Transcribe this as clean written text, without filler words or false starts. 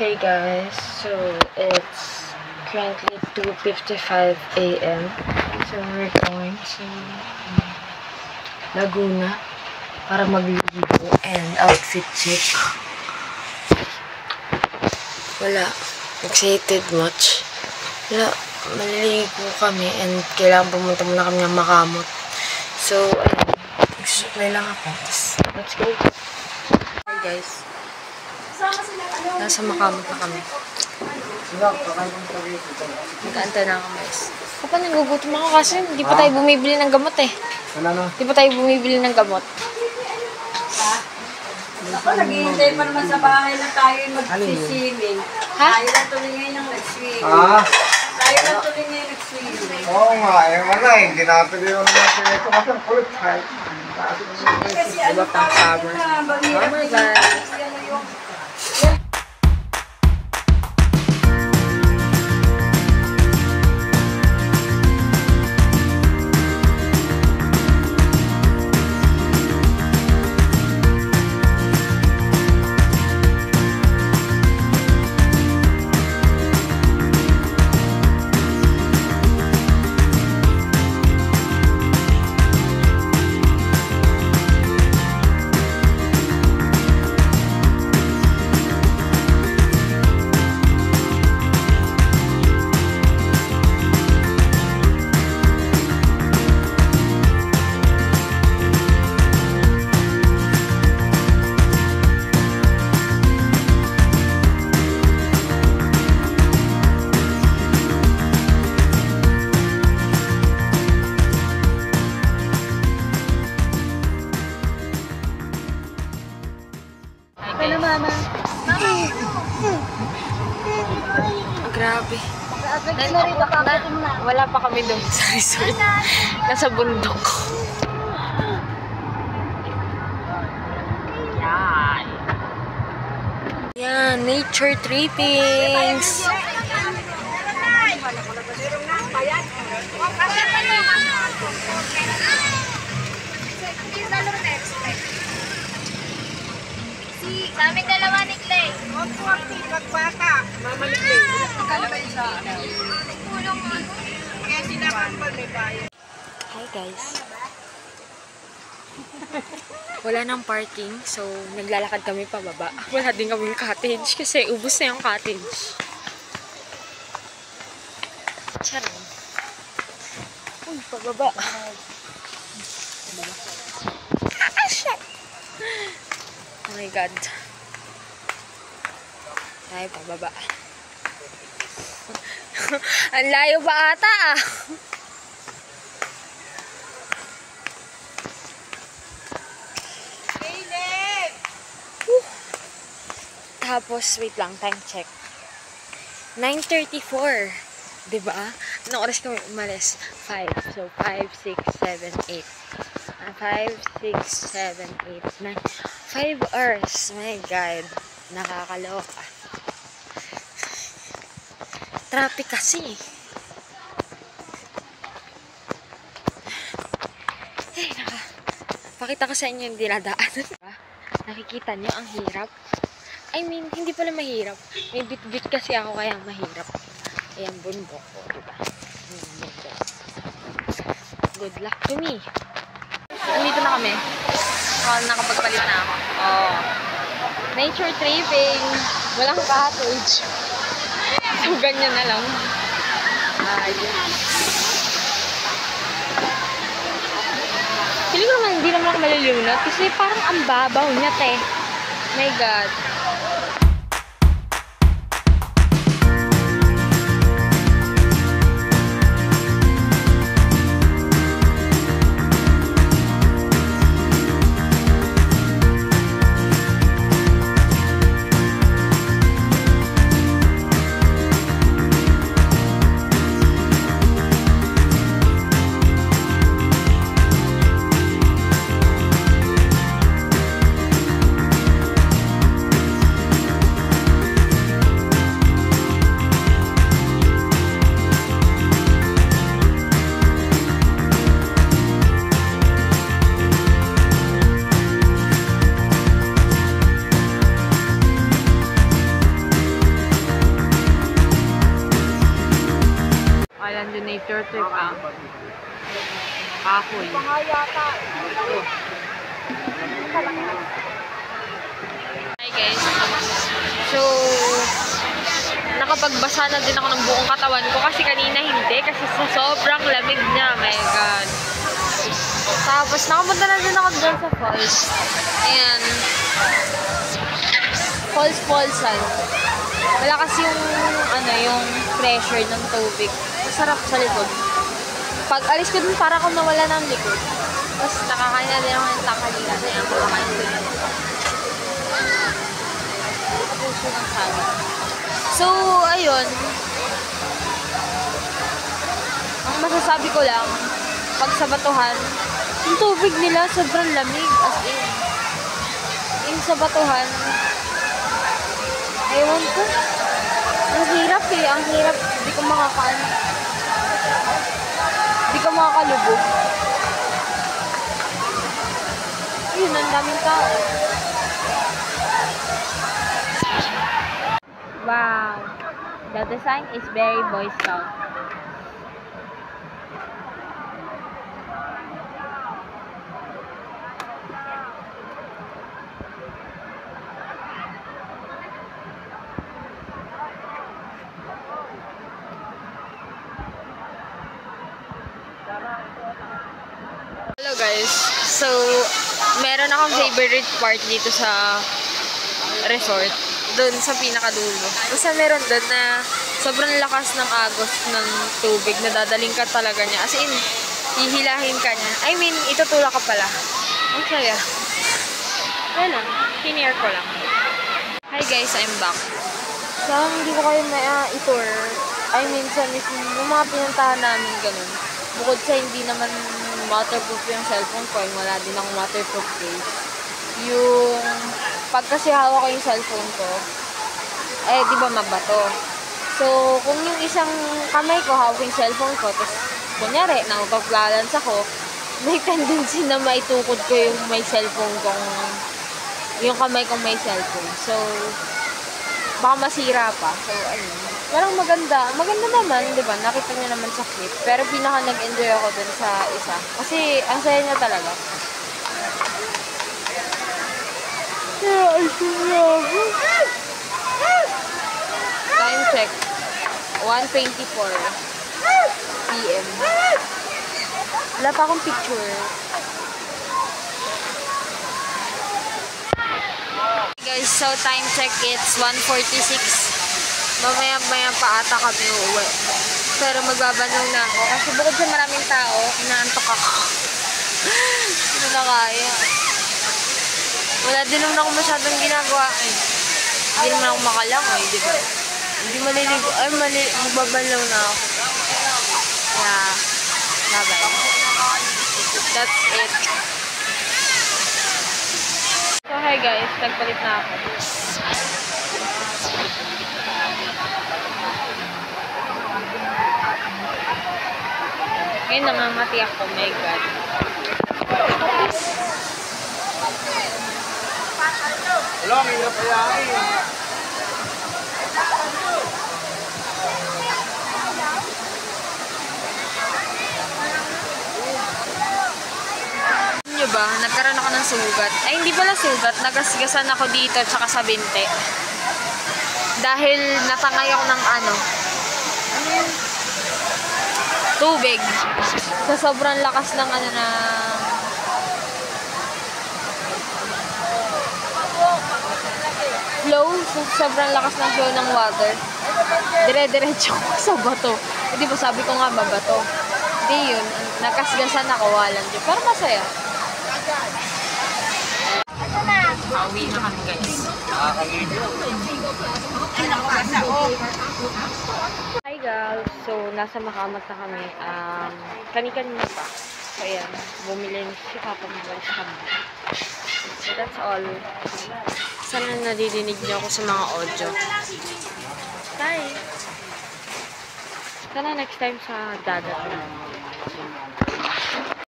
Hey guys, so it's currently 2:55 a.m. So we're going to Laguna para magligo and outfit check. Wala. Excited much. Wala. Maliligo kami and kailangan pumunta muna kami ng Makamot. So, ayun. Nagsusuklay lang ako. Let's go. Hi guys. Nasa Makamot na kami. Nag-aantay na kami. Kapag nagugutom ako kasi hindi pa tayo bumibili ng gamot eh. Hindi pa tayo bumibili ng gamot. Ako, naghihintay pa naman sa bahay na tayo mag-swimming. Ha? Tayo lang tuloy ngayon ng nag-swimming. Tayo lang tuloy ngayon nag-swimming. Oo nga, wala eh. Hindi natin yung natin ito kasi ang kulit kahit. Kasi ano pang summer. Summer guys. Grabe. Wala pa kami doon sa resort. Nasa bundok. Yan. Yan, nature trippings. Kami dalawa ni Clay. Magbata. Mama ni Clay. Kalabay sa ano. Kaya sila kampal may bayan. Hi guys. Wala nang parking, so naglalakad kami pababa. Wala din kaming cottage kasi ubos na yung cottage. Charang. Pababa. Ah, shit! Oh my God. Ay, pababa. Ang layo ba ata ah? Tapos, wait lang, time check. 9:34. Diba? Anong oras kami umalis? 5. So, 5, 6, 7, 8. 5, 6, 7, 8, 9. 5 hours. My God. Nakakaloka. Traffic kasi. Pakita ko sa inyo yung dinadaanan. Nakikita nyo ang hirap. I mean, hindi pala mahirap. May bit-bit kasi ako kaya mahirap. Ayan, bundok ko, diba? Good luck to me. Nandito na kami. Nakapagpalit na ako. Oh. Nature tripping. Walang cottage. So, ganyan na lang. Ayun. Feeling ko naman, hindi naman ako malilunod kasi parang ang babaw niya, te. My God. Nature trip ah. Kahoy. Hi guys. So, nakapagbasa na din ako ng buong katawan ko kasi kanina hindi. Kasi sa sobrang lamig niya. My God. Tapos, nakapunta na din ako doon sa falls. Ayan. Falls-fallsan. Malakas yung, yung pressure ng tubig. Masarap sa likod. Pag alis ko dun, para akong nawala ng likod. Tapos, nakakain na din ako ng takalian. Ayan, kumakain ko yun. Puso ng sabi. So, ayun. Ang masasabi ko lang, pag sa batuhan, yung tubig nila sobrang lamig. As in. Yung sa batuhan, ewan ko. Ang hirap eh. Ang hirap. Hindi ko Hindi ko makakalubog. Yun, ang daming tao. Wow. The design is very Boy Scout. Hello guys. So, meron akong favorite part dito sa resort. Doon sa pinakadulo. Basta meron doon na sobrang lakas ng agos ng tubig na dadaling ka talaga niya. As in, hihilahin ka niya. I mean, itutulak ka pala. Ang saya. Kaya lang, tinier ko lang. Hi guys, I'm back. So, hindi ko kayo i-tour. I mean, sa mismo, yung mga pinuntahan namin ganun. Bukod sa hindi naman waterproof yung cellphone ko, wala din akong waterproof case. Yung pag kasi hawak ko yung cellphone ko, di ba mabato? So, kung yung isang kamay ko hawak yung cellphone ko, tapos kunyari, nakapag-balance ako, may tendency na maitukod ko yung may cellphone kong, yung kamay kong may cellphone. So, baka masira pa. So, ayun. Parang maganda. Maganda naman, di ba? Nakita niyo naman sa clip. Pero pinaka nag-enjoy ako dun sa isa. Kasi, ang saya niya talaga. Time check. 1:24 PM. Wala pa akong picture. Guys, so time check, it's 1:46. Mamaya-maya pa ata kami uuwi. Pero magbabanong na ako. Kasi bukod sa maraming tao, inaantok ako. Hindi na kaya. Wala din naman ako masyadong ginagawa. Hindi naman ako makalangoy, di ba? Hindi maliligo. Ay, magbabalaw na ako. Kaya, bye-bye. That's it. So, hi guys. Nagpalit na ako. Ngayon, namamati ako. My God. Wala, may hirap kaya Nyo ba? Nagkaroon ako ng sugat. Ay, hindi pala sugat. Nagasgasan ako dito tsaka sa binte. Dahil natangay ako ng tubig. Sa sobrang lakas ng flow. Sa sobrang lakas ng flow ng water. Dire-diretso ko sa bato. Hindi ba sabi ko nga mabato. Hindi yun. Nakasgasan ako. Walang dyan. Pero masaya. Pauwi na kami guys. Hi guys. So, nasa Makamat na kami. Kani-kanina pa. So, ayan. Bumili si Papa ng walis kami. So, that's all. Sana nadidinig niyo ako sa mga audio. Bye! Sana next time sa dagat na.